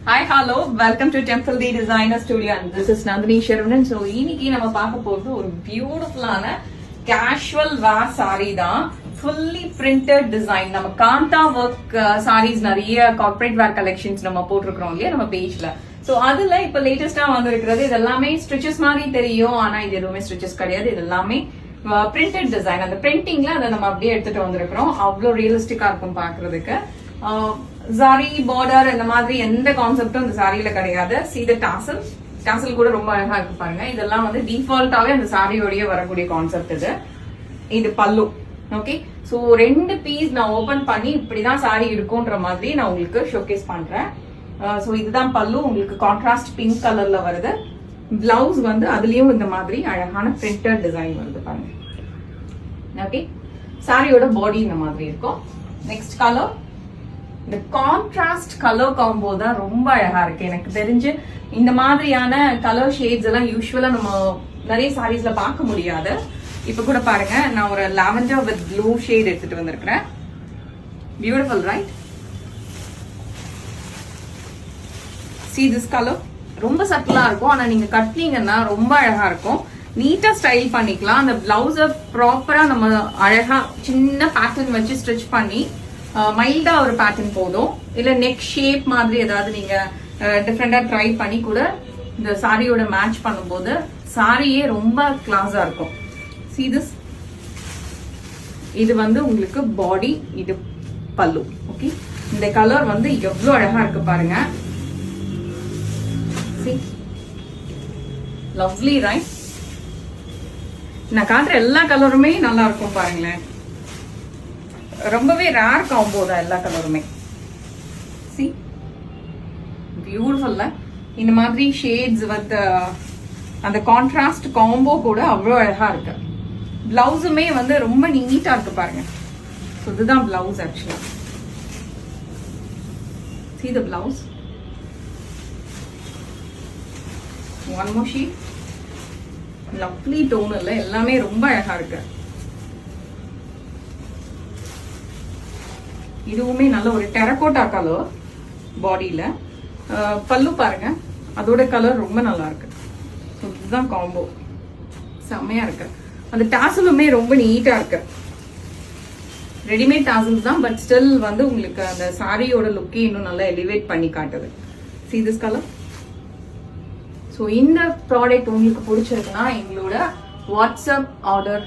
Hi, hello, welcome to Temple D Designer Studio and this is Nandini Sharavanan. So, இன்னைக்கு நம்ம பார்க்க போறது ஒரு பியூட்டிஃபுல்லான casual wear saree தான். Fully printed design. நம்ம காந்தா work sarees நிறைய corporate wear collections நம்ம போட்டிருக்கிறோம் இல்லையா நம்ம பேஜ்ல. So, அதுல இப்ப லேட்டஸ்டா வந்திருக்கிறது இது எல்லாமே ஸ்டிச்சஸ் மாதிரி தெரியும். ஆனா இது எதுவுமே ஸ்டிச்சஸ் கிடையாது. இது எல்லாமே பிரிண்டட் டிசைன். அந்த பிரிண்டிங்ல அதை நம்ம அப்படியே எடுத்துட்டு வந்திருக்கிறோம். அவ்வளோ ரியலிஸ்டிக்கா இருக்கும் பாக்குறதுக்கு. சாரி பார்டர் இந்த மாதிரி எந்த கான்செப்டும் இந்த சாரியில கிடையாது. See the tassel. tassel கூட ரொம்ப அழகா இருக்கு பாருங்க. இதெல்லாம் வந்து டிஃபால்ட்டாவே அந்த சாரியோடய வரக்கூடிய கான்செப்ட் இது. இது பல்லு. ஓகே, சோ ரெண்டு பீஸ் நான் ஓபன் பண்ணி இப்படிதான் சாரி இருக்கும்ன்ற மாதிரி நான் உங்களுக்கு ஷோகேஸ் பண்றேன். சோ இதுதான் பல்லு, உங்களுக்கு கான்ட்ராஸ்ட் பிங்க் கலர்ல வருது. பிளவுஸ் வந்து அதுலயும் இந்த மாதிரி அழகான பிரிண்டட் டிசைன் வருது பாருங்க. ஓகே, சாரியோட பாடி இந்த மாதிரி இருக்கும். நெக்ஸ்ட் கலர், இந்த கான்ட்ராஸ்ட் கலர் காம்போ தான் ரொம்ப அழகா இருக்கு. எனக்கு தெரிஞ்சு இந்த மாதிரியான கலர் ஷேட்ஸ் எல்லாம் யூஸ்வலா நம்ம நிறைய சாரீஸ்ல பார்க்க முடியாது. இப்ப கூட பாருங்க, நான் ஒரு லாவெண்டர் வித் ப்ளூ ஷேட் எடுத்துட்டு வந்திருக்கிறேன். Beautiful right? See this color, ரொம்ப சட்டிலா இருக்கும். ஆனா நீங்க கட்டினீங்கன்னா ரொம்ப அழகா இருக்கும். நீட்டா ஸ்டைல் பண்ணிக்கலாம். அந்த பிளவுஸ ப்ராப்பரா நம்ம அழகா சின்ன பேட்டர்ன் வச்சு ஸ்டிச் பண்ணி மைல்டா ஒரு பேட்டர்ன் போதும். இல்ல நெக் ஷேப் மாதிரி ஏதாவது நீங்க டிஃப்ரெண்டா ட்ரை பண்ணி கூட இந்த சாரியோட மேட்ச் பண்ணும்போது சாரியே ரொம்ப கிளாஸா இருக்கும். See this, இது வந்து உங்களுக்கு பாடி, இது பல்லு. ஓகே, இந்த கலர் வந்து எவ்வளவு அழகா இருக்கு பாருங்க. See, lovely right? நான் காட்டுற எல்லா கலருமே நல்லா இருக்கும் பாருங்களேன். ரொம்பவே ரேர் காம்போ தான் எல்லா கலருமே. See, பியூட்டிஃபுல்ல இந்த மாதிரி ஷேட்ஸ் வந்து அந்த கான்ட்ராஸ்ட் காம்போ கூட அவ்வளோ அழகா இருக்கு. பிளவுஸுமே வந்து ரொம்ப நீட்டா இருக்கு பாருங்க. இதுதான் பிளவுஸ் ஆக்சுவலா. See the blouse. One more sheet. Lovely tone இல்ல, எல்லாமே ரொம்ப அழகா இருக்கு. இதுவுமே நல்ல ஒரு டெரகோட்டா கலர் பாடியில. பல்லு பாருங்க, அதோட கலர் ரொம்ப நல்லா இருக்கு. இதுதான் காம்போ, செம்மையா இருக்கு. அந்த டாசலுமே ரொம்ப நீட்டா இருக்கு. ரெடிமேட் டாசல்ஸ் தான், பட் ஸ்டில் வந்து உங்களுக்கு அந்த சாரியோட லுக்கே இன்னும் நல்லா எலிவேட் பண்ணி காட்டுது. See this color. ஸோ இந்த ப்ராடக்ட் உங்களுக்கு பிடிச்சிருக்குன்னா எங்களோட வாட்ஸ்அப் ஆர்டர்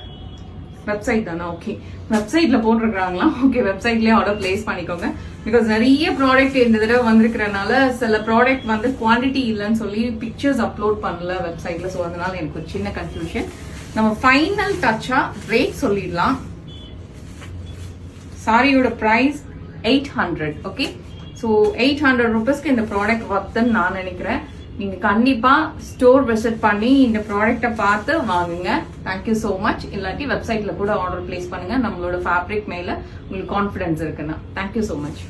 வெப்சைட் தானே? ஓகே, வெப்சைட்ல போட்டிருக்கிறாங்களா? ஓகே, வெப்சைட்லயே ஆர்டர் பிளேஸ் பண்ணிக்கோங்க. பிகாஸ் நிறைய ப்ராடக்ட் இந்த தடவை வந்திருக்கிறனால சில ப்ராடக்ட் வந்து குவான்டிட்டி இல்லைன்னு சொல்லி பிக்சர்ஸ் அப்லோட் பண்ணல வெப்சைட்ல. ஸோ அதனால எனக்கு ஒரு சின்ன கன்ஃபியூஷன். நம்ம ஃபைனல் டச்சா ரேட் சொல்லிடலாம். சாரியோட பிரைஸ் 800. ஓகே, ஸோ 800 ருபீஸ்க்கு இந்த ப்ராடக்ட் வர்த்துன்னு நான் நினைக்கிறேன். நீங்க கண்டிப்பா ஸ்டோர் விசிட் பண்ணி இந்த ப்ராடக்ட பார்த்து வாங்குங்க. Thank you so much. இல்லாட்டி வெப்சைட்ல கூட ஆர்டர் பிளேஸ் பண்ணுங்க. நம்மளோட ஃபேப்ரிக் மேல உங்களுக்கு கான்ஃபிடன்ஸ் இருக்குன்னா. Thank you so much.